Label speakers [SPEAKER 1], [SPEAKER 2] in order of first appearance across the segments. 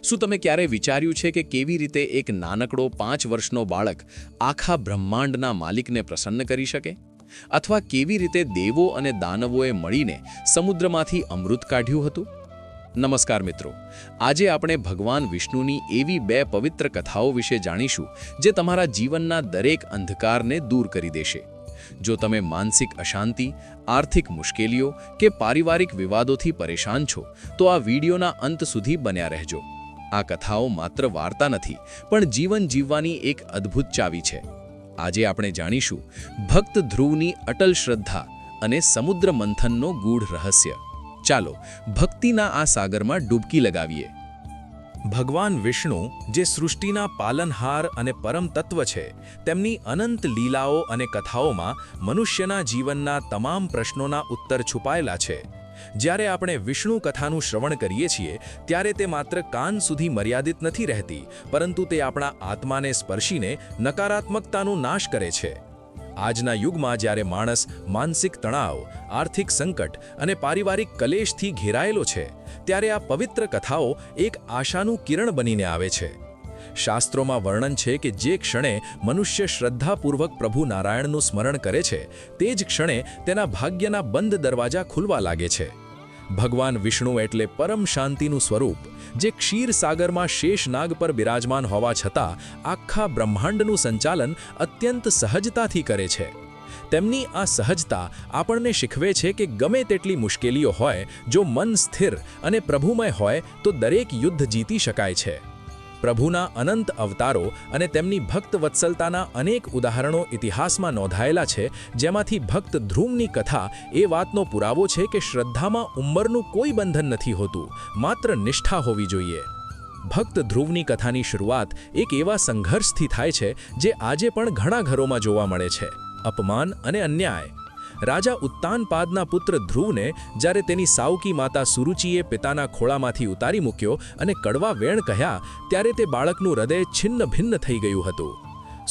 [SPEAKER 1] શું તમે ક્યારે વિચાર્યું છે કે કેવી રીતે એક નાનકડો 5 વર્ષનો બાળક આખા બ્રહ્માંડના માલિકને પ્રસન્ન કરી શકે? અથવા કેવી રીતે દેવો અને દાનવોએ મળીને સમુદ્રમાંથી અમૃત કાઢ્યું હતું? નમસ્કાર મિત્રો, આજે આપણે ભગવાન વિષ્ણુની એવી 2 પવિત્ર કથાઓ વિશે જાણીશું જે તમારા જીવનના દરેક અંધકારને દૂર કરી દેશે. જો તમે માનસિક અશાંતિ, આર્થિક મુશ્કેલીઓ કે પારિવારિક વિવાદોથી પરેશાન છો, તો આ વિડીયોના અંત સુધી બન્યા રહેજો. આ કથાઓ માત્ર વાર્તા નથી, પણ જીવન જીવવાની એક અદ્ભુત ચાવી છે. આજે આપણે જાણીશું ભક્ત ધ્રુવની અટલ શ્રદ્ધા અને સમુદ્ર મંથનનો ગૂઢ રહસ્ય. ચાલો ભક્તિના આ સાગરમાં ડૂબકી લગાવીએ. ભગવાન વિષ્ણુ, જે સૃષ્ટિના પાલનહાર અને પરમ તત્વ છે, તેમની અનંત લીલાઓ અને કથાઓમાં મનુષ્યના જીવનના તમામ પ્રશ્નોના ઉત્તર છુપાયેલા છે. જ્યારે આપણે વિષ્ણુ કથાનું શ્રવણ કરીએ છીએ, ત્યારે તે માત્ર કાન સુધી મર્યાદિત નથી રહેતી, પરંતુ તે આપણા આત્માને સ્પર્શીને નકારાત્મકતાનો નાશ કરે છે. આજના યુગમાં જ્યારે માણસ માનસિક તણાવ, આર્થિક સંકટ અને પારિવારિક કલેશથી ઘેરાયેલો છે, ત્યારે આ પવિત્ર કથાઓ એક આશાનું કિરણ બનીને આવે છે. શાસ્ત્રોમાં વર્ણન છે કે જે ક્ષણે મનુષ્ય શ્રદ્ધાપૂર્વક પ્રભુ નારાયણનું સ્મરણ કરે છે, તે જ ક્ષણે તેના ભાગ્યના બંધ દરવાજા ખુલવા લાગે છે. ભગવાન વિષ્ણુ એટલે પરમ શાંતિનું સ્વરૂપ, જે ક્ષીરસાગરમાં શેષનાગ પર બિરાજમાન હોવા છતાં આખા બ્રહ્માંડનું સંચાલન અત્યંત સહજતાથી કરે છે. તેમની આ સહજતા આપણને શીખવે છે કે ગમે તેટલી મુશ્કેલીઓ હોય, જો મન સ્થિર અને પ્રભુમય હોય તો દરેક યુદ્ધ જીતી શકાય છે. પ્રભુના અનંત અવતારો અને તેમની ભક્ત વત્સલતાના અનેક ઉદાહરણો ઇતિહાસમાં નોંધાયેલા છે, જેમાંથી ભક્ત ધ્રુવની કથા એ વાતનો પુરાવો છે કે શ્રદ્ધામાં ઉંમરનું કોઈ બંધન નથી હોતું, માત્ર નિષ્ઠા હોવી જોઈએ. ભક્ત ધ્રુવની કથાની શરૂઆત એક એવા સંઘર્ષથી થાય છે જે આજે પણ ઘણા ઘરોમાં જોવા મળે છે: અપમાન અને અન્યાય. રાજા ઉત્તાનપાદના પુત્ર ધ્રુવને જ્યારે તેની સાવકી માતા સુરુચિએ પિતાના ખોળામાંથી ઉતારી મૂક્યો અને કડવા વેણ કહ્યા, ત્યારે તે બાળકનું હૃદય છિન્ન ભિન્ન થઈ ગયું હતું.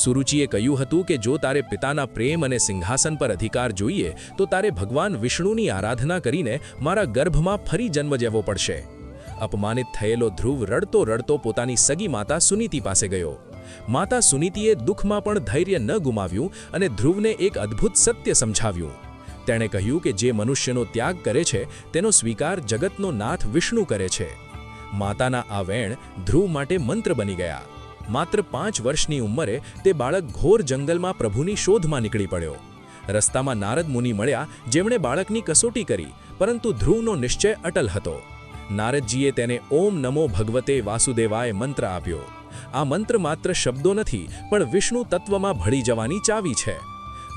[SPEAKER 1] સુરુચિએ કહ્યું હતું કે જો તારે પિતાના પ્રેમ અને સિંહાસન પર અધિકાર જોઈએ, તો તારે ભગવાન વિષ્ણુની આરાધના કરીને મારા ગર્ભમાં ફરી જન્મ લેવો પડશે. અપમાનિત થયેલો ધ્રુવ રડતો રડતો પોતાની સગી માતા સુનીતિ પાસે ગયો. માતા સુનીતિએ દુઃખમાં પણ ધૈર્ય ન ગુમાવ્યું અને ધ્રુવને એક અદ્ભુત સત્ય સમજાવ્યું. તેણે કહ્યું કે જે મનુષ્યનો ત્યાગ કરે છે, તેનો સ્વીકાર જગતનો નાથ વિષ્ણુ કરે છે. માતાના આ વેણ ધ્રુવ માટે મંત્ર બની ગયા. માત્ર 5 વર્ષની ઉંમરે તે બાળક ઘોર જંગલમાં પ્રભુની શોધમાં નીકળી પડ્યો. રસ્તામાં નારદ મુનિ મળ્યા, જેમણે બાળકની કસોટી કરી, પરંતુ ધ્રુવનો નિશ્ચય અટલ હતો. નારદજીએ તેને ઓમ નમો ભગવતે વાસુદેવાય મંત્ર આપ્યો. આ મંત્ર માત્ર શબ્દો નથી, પણ વિષ્ણુ તત્વમાં ભળી જવાની ચાવી છે.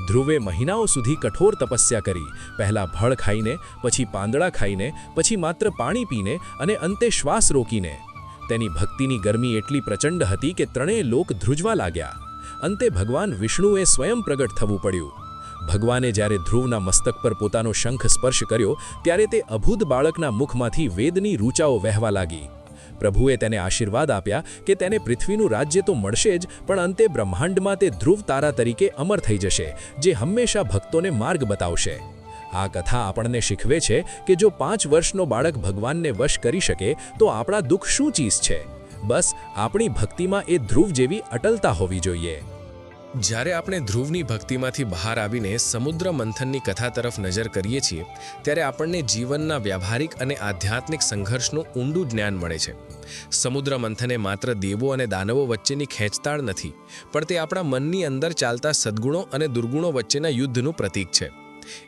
[SPEAKER 1] ધ્રુવે મહિનાઓ સુધી કઠોર તપસ્યા કરી, પહેલા ફળ ખાઈને, પછી પાંદડા ખાઈને, પછી માત્ર પાણી પીને અને અંતે શ્વાસ રોકીને. તેની ભક્તિની ગરમી એટલી પ્રચંડ હતી કે ત્રણેય લોક ધ્રુજવા લાગ્યા. અંતે ભગવાન વિષ્ણુએ સ્વયં પ્રગટ થવું પડ્યું. ભગવાને જ્યારે ધ્રુવના મસ્તક પર પોતાનો શંખ સ્પર્શ કર્યો, ત્યારે તે અભૂત બાળકના મુખમાંથી વેદની રૂચાઓ વહેવા લાગી. પ્રભુએ તેને આશીર્વાદ આપ્યા કે તેને પૃથ્વીનું રાજ્ય તો મળશે જ, પણ અંતે બ્રહ્માંડમાં તે ધ્રુવ તારા તરીકે અમર થઈ જશે, જે હંમેશા ભક્તોને માર્ગ બતાવશે. આ કથા આપણને શીખવે છે કે જો 5 વર્ષનો બાળક ભગવાનને વશ કરી શકે, તો આપણા દુઃખ શું ચીજ છે? બસ આપણી ભક્તિમાં એ ધ્રુવ જેવી અટલતા હોવી જોઈએ.
[SPEAKER 2] જ્યારે આપણે ધ્રુવની ભક્તિમાંથી બહાર આવીને સમુદ્ર મંથનની કથા તરફ નજર કરીએ છીએ, ત્યારે આપણને જીવનના વ્યાવહારિક અને આધ્યાત્મિક સંઘર્ષનું ઊંડું જ્ઞાન મળે છે. સમુદ્ર મંથને માત્ર દેવો અને દાનવો વચ્ચેની ખેંચતાળ નથી, પણ તે આપણા મનની અંદર ચાલતા સદ્ગુણો અને દુર્ગુણો વચ્ચેના યુદ્ધનું પ્રતીક છે.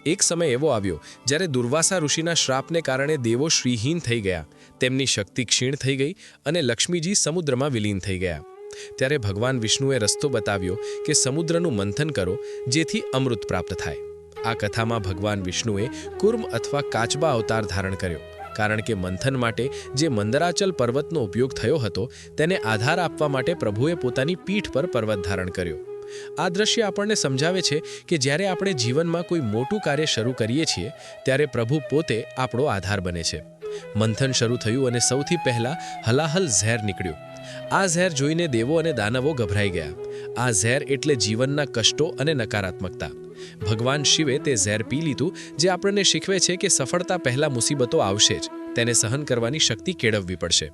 [SPEAKER 2] એક સમય એવો આવ્યો જ્યારે દુર્વાસા ઋષિના શ્રાપને કારણે દેવો શ્રીહીન થઈ ગયા, તેમની શક્તિ ક્ષીણ થઈ ગઈ અને લક્ષ્મીજી સમુદ્રમાં વિલીન થઈ ગયા. ત્યારે ભગવાન વિષ્ણુએ રસ્તો બતાવ્યો કે સમુદ્રનું મંથન કરો, જેથી અમૃત પ્રાપ્ત થાય. આ કથામાં ભગવાન વિષ્ણુએ કુર્મ અથવા કાચબા અવતાર ધારણ કર્યો, કારણ કે મંથન માટે જે મંદરાચલ પર્વતનો ઉપયોગ થયો હતો, તેને આધાર આપવા માટે પ્રભુએ પોતાની પીઠ પર પર્વત ધારણ કર્યો. આ દ્રશ્ય આપણને સમજાવે છે કે જ્યારે આપણે જીવનમાં કોઈ મોટું કાર્ય શરૂ કરીએ છીએ, ત્યારે પ્રભુ પોતે આપણો આધાર બને છે. મંથન શરૂ થયું અને સૌથી પહેલાં હલાહલ ઝેર નીકળ્યું. આ ઝેર જોઈને દેવો અને દાનવો ગભરાઈ ગયા. આ ઝેર એટલે જીવનના કષ્ટો અને નકારાત્મકતા. ભગવાન શિવે તે ઝેર પી લીધું, જે આપણને શીખવે છે કે સફળતા પહેલાં મુસીબતો આવશે જ, તેને સહન કરવાની શક્તિ કેળવવી પડશે.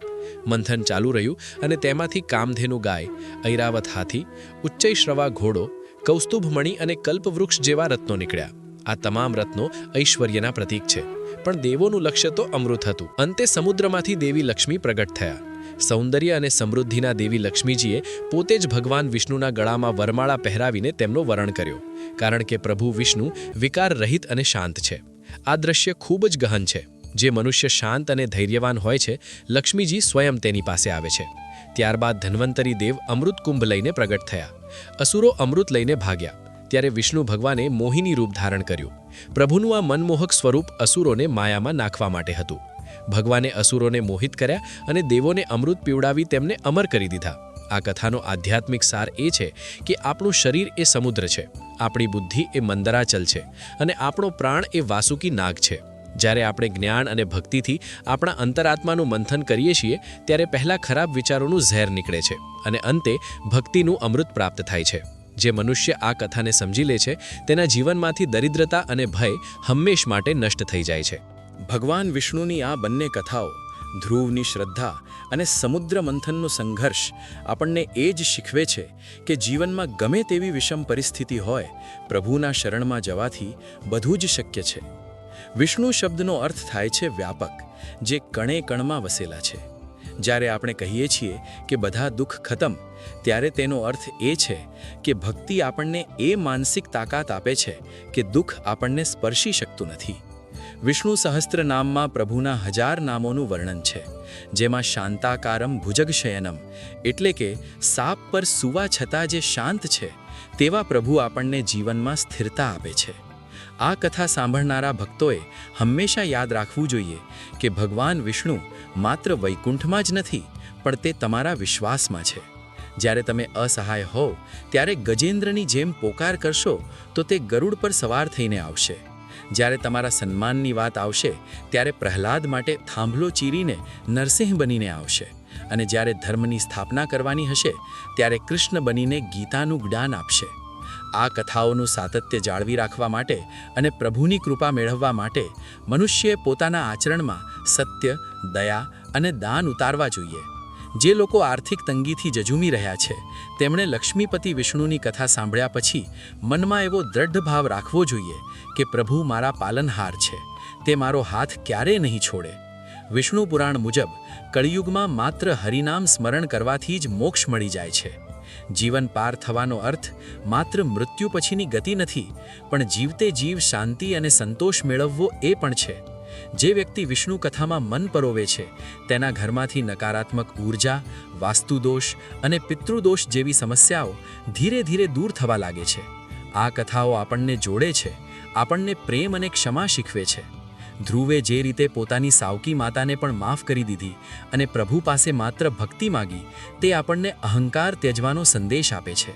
[SPEAKER 2] મંથન ચાલુ રહ્યું અને તેમાંથી કામધેનુ ગાય, ઐરાવત હાથી, ઉચ્ચૈશ્રવા ઘોડો, કૌસ્તુભમણિ અને કલ્પવૃક્ષ જેવા રત્નો નીકળ્યા. આ તમામ રત્નો ઐશ્વર્યના પ્રતીક છે, પણ દેવોનું લક્ષ્ય તો અમૃત હતું. અંતે સમુદ્રમાંથી દેવી લક્ષ્મી પ્રગટ થયા. સૌંદર્ય અને સમૃદ્ધિના દેવી લક્ષ્મીજીએ પોતે જ ભગવાન વિષ્ણુના ગળામાં વરમાળા પહેરાવીને તેમનો વરણ કર્યો, કારણ કે પ્રભુ વિષ્ણુ વિકાર રહિત અને શાંત છે. આ દ્રશ્ય ખૂબ જ ગહન છે. જે મનુષ્ય શાંત અને ધૈર્યવાન હોય છે, લક્ષ્મીજી સ્વયં તેની પાસે આવે છે. ત્યારબાદ ધન્વંતરી દેવ અમૃત કુંભ લઈને પ્રગટ થયા. અસુરો અમૃત લઈને ભાગ્યા, ત્યારે વિષ્ણુ ભગવાને મોહિની રૂપ ધારણ કર્યું. પ્રભુનું આ મનમોહક સ્વરૂપ અસુરોને માયામાં નાખવા માટે હતું. ભગવાને અસુરોને મોહિત કર્યા અને દેવોને અમૃત પીવડાવી તેમને અમર કરી દીધા. આ કથાનો આધ્યાત્મિક સાર એ છે કે આપણું શરીર એ સમુદ્ર છે, આપણી બુદ્ધિ એ મંદરાચલ છે અને આપણો પ્રાણ એ વાસુકી નાગ છે. જ્યારે આપણે જ્ઞાન અને ભક્તિથી આપણા અંતરાત્માનું મંથન કરીએ છીએ, ત્યારે પહેલાં ખરાબ વિચારોનું ઝેર નીકળે છે અને અંતે ભક્તિનું અમૃત પ્રાપ્ત થાય છે. જે મનુષ્ય આ કથાને સમજી લે છે, તેના જીવનમાંથી દરિદ્રતા અને ભય હંમેશ માટે નષ્ટ થઈ જાય છે.
[SPEAKER 3] ભગવાન વિષ્ણુની આ બંને કથાઓ, ધ્રુવની શ્રદ્ધા અને સમુદ્ર મંથનનો સંઘર્ષ, આપણને એ જ શીખવે છે કે જીવનમાં ગમે તેવી વિષમ પરિસ્થિતિ હોય, પ્રભુના શરણમાં જવાથી બધું જ શક્ય છે. વિષ્ણુ શબ્દનો અર્થ થાય છે વ્યાપક, જે કણે કણમાં વસેલા છે. જ્યારે આપણે કહીએ છીએ કે બધા દુઃખ ખતમ, ત્યારે તેનો અર્થ એ છે કે ભક્તિ આપણને એ માનસિક તાકાત આપે છે કે દુઃખ આપણને સ્પર્શી શકતું નથી. વિષ્ણુ સહસ્ત્ર નામમાં પ્રભુના 1000 નામોનું વર્ણન છે, જેમાં શાંતાકારમ ભુજગશયનમ એટલે કે સાપ પર સૂવા છતાં જે શાંત છે, તેવા પ્રભુ આપણને જીવનમાં સ્થિરતા આપે છે. આ કથા સાંભળનારા ભક્તોએ હંમેશા યાદ રાખવું જોઈએ કે ભગવાન વિષ્ણુ માત્ર વૈકુંઠમાં જ નથી, પણ તે તમારા વિશ્વાસમાં છે. જ્યારે તમે અસહાય હો, ત્યારે ગજેન્દ્રની જેમ પોકાર કરશો તો તે ગરુડ પર સવાર થઈને આવશે. જ્યારે તમારા સન્માનની વાત આવશે, ત્યારે પ્રહલાદ માટે થાંભલો ચીરીને નરસિંહ બનીને આવશે. અને જ્યારે ધર્મની સ્થાપના કરવાની હશે, ત્યારે કૃષ્ણ બનીને ગીતાનું જ્ઞાન આપશે. આ કથાઓનું સાતત્ય જાળવી રાખવા માટે અને પ્રભુની કૃપા મેળવવા માટે મનુષ્યએ પોતાના આચરણમાં સત્ય, દયા અને દાન ઉતારવા જોઈએ. જે લોકો આર્થિક તંગીથી જજુમી રહ્યા છે, તેમણે લક્ષ્મીપતિ વિષ્ણુની કથા સાંભળ્યા પછી મનમાં એવો દ્રઢ ભાવ રાખવો જોઈએ કે પ્રભુ મારા પાલનહાર છે, તે મારો હાથ ક્યારેય નહીં છોડે. વિષ્ણુ પુરાણ મુજબ કળિયુગમાં માત્ર હરિનામ સ્મરણ કરવાથી જ મોક્ષ મળી જાય છે. જીવન પાર થવાનો અર્થ માત્ર મૃત્યુ પછીની ગતિ નથી, પણ જીવતે જીવ શાંતિ અને સંતોષ મેળવવો એ પણ છે. જે વ્યક્તિ વિષ્ણુ કથામાં મન પરોવે છે, તેના ઘરમાંથી નકારાત્મક ઊર્જા, વાસ્તુદોષ અને પિતૃદોષ જેવી સમસ્યાઓ ધીરે ધીરે દૂર થવા લાગે છે. આ કથાઓ આપણને જોડે છે, આપણને પ્રેમ અને ક્ષમા શીખવે છે. ધ્રુવે જે રીતે પોતાની સાવકી માતાને પણ માફ કરી દીધી અને પ્રભુ પાસે માત્ર ભક્તિ માગી, તે આપણને અહંકાર ત્યજવાનો સંદેશ આપે છે.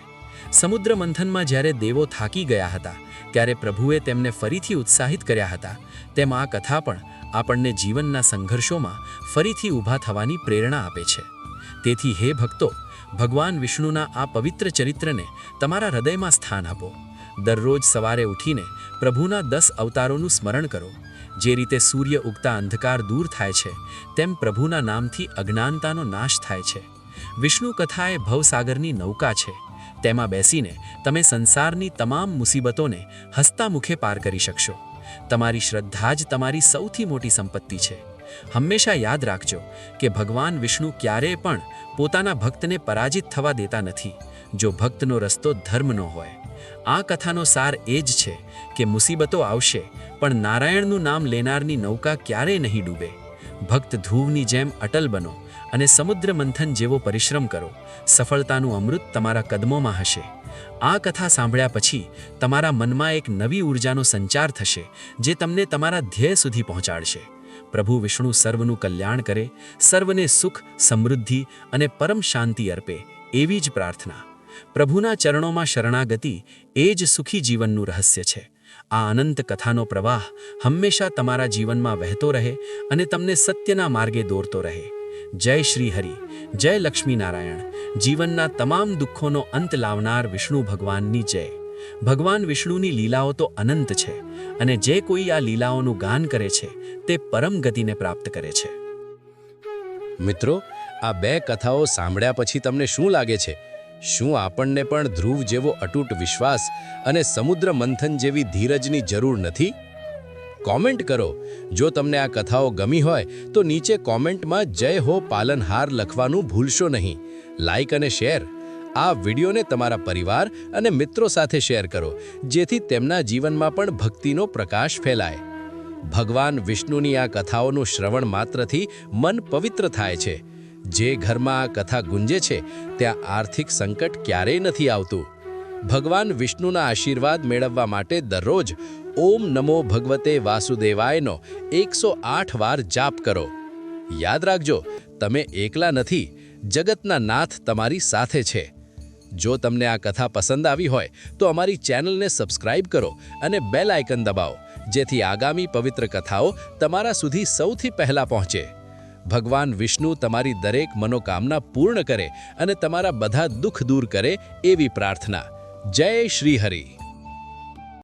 [SPEAKER 3] સમુદ્ર મંથનમાં જ્યારે દેવો થાકી ગયા હતા, ત્યારે પ્રભુએ તેમને ફરીથી ઉત્સાહિત કર્યા હતા. તેમ આ કથા પણ આપણને જીવનના સંઘર્ષોમાં ફરીથી ઊભા થવાની પ્રેરણા આપે છે. તેથી હે ભક્તો, ભગવાન વિષ્ણુના આ પવિત્ર ચરિત્રને તમારા હૃદયમાં સ્થાન આપો. દરરોજ સવારે ઉઠીને પ્રભુના 10 અવતારોનું સ્મરણ કરો. જે રીતે સૂર્ય ઉગતા અંધકાર દૂર થાય છે, તેમ પ્રભુના નામથી અજ્ઞાનતાનો નાશ થાય છે. વિષ્ણુ કથા એ ભવસાગરની નૌકા છે. તેમાં બેસીને તમે સંસારની તમામ મુસીબતોને હસતા મુખે પાર કરી શકશો. તમારી શ્રદ્ધા જ તમારી સૌથી મોટી સંપત્તિ છે. હંમેશા યાદ રાખજો કે ભગવાન વિષ્ણુ ક્યારેય પણ પોતાના ભક્તને પરાજિત થવા દેતા નથી, જો ભક્તનો રસ્તો ધર્મનો હોય. આ કથાનો સાર એ જ છે કે મુસીબતો આવશે, પણ નારાયણનું નામ લેનારની નૌકા ક્યારેય નહીં ડૂબે. ભક્ત ધ્રુવની જેમ અટલ બનો અને સમુદ્ર મંથન જેવો પરિશ્રમ કરો. સફળતાનું અમૃત તમારા કદમોમાં હશે. આ કથા સાંભળ્યા પછી તમારા મનમાં એક નવી ઊર્જાનો સંચાર થશે, જે તમને તમારા ધ્યેય સુધી પહોંચાડશે. પ્રભુ વિષ્ણુ સર્વનું કલ્યાણ કરે, સર્વને સુખ, સમૃદ્ધિ અને પરમ શાંતિ અર્પે, એવી જ પ્રાર્થના. પ્રભુના ચરણોમાં શરણાગતિ એ જ સુખી જીવનનું રહસ્ય છે. આ અનંત કથાનો પ્રવાહ હંમેશા તમારા જીવનમાં વહેતો રહે અને તમને સત્યના માર્ગે દોરતો રહે. જય શ્રી હરિ, જય લક્ષ્મી નારાયણ. જીવનના તમામ દુઃખોનો અંત લાવનાર વિષ્ણુ ભગવાનની જય. ભગવાન વિષ્ણુની લીલાઓ તો અનંત છે અને જે કોઈ આ લીલાઓનું ગાન કરે છે તે પરમ ગતિને પ્રાપ્ત કરે છે.
[SPEAKER 2] મિત્રો, આ બે કથાઓ સાંભળ્યા પછી તમને શું લાગે છે? શું આપણને પણ ધ્રુવ જેવો અતૂટ વિશ્વાસ અને સમુદ્ર મંથન જેવી ધીરજની જરૂર નથી? કોમેન્ટ કરો. જો તમને આ કથાઓ ગમી હોય તો નીચે કોમેન્ટમાં જય હો પાલનહાર લખવાનું ભૂલશો નહીં. લાઈક અને શેર. આ વિડીયોને તમારા પરિવાર અને મિત્રો સાથે શેર કરો, જેથી તેમના જીવનમાં પણ ભક્તિનો પ્રકાશ ફેલાય. ભગવાન વિષ્ણુની આ કથાઓનું શ્રવણ માત્રથી મન પવિત્ર થાય છે. જે ઘરમાં આ કથા ગુંજે છે ત્યાં આર્થિક સંકટ ક્યારેય નથી આવતું. ભગવાન વિષ્ણુના આશીર્વાદ મેળવવા માટે દરરોજ ઓમ નમો ભગવતે વાસુદેવાયનો 108 વાર જાપ કરો. યાદ રાખજો, તમે એકલા નથી, જગતના નાથ તમારી સાથે છે. જો તમને આ કથા પસંદ આવી હોય તો અમારી ચેનલને સબસ્ક્રાઇબ કરો અને બેલ આઇકન દબાવો, જેથી આગામી પવિત્ર કથાઓ તમારા સુધી સૌથી પહેલા પહોંચે. ભગવાન વિષ્ણુ તમારી દરેક મનોકામના પૂર્ણ કરે અને તમારા બધા દુઃખ દૂર કરે એવી પ્રાર્થના. જય શ્રી હરિ.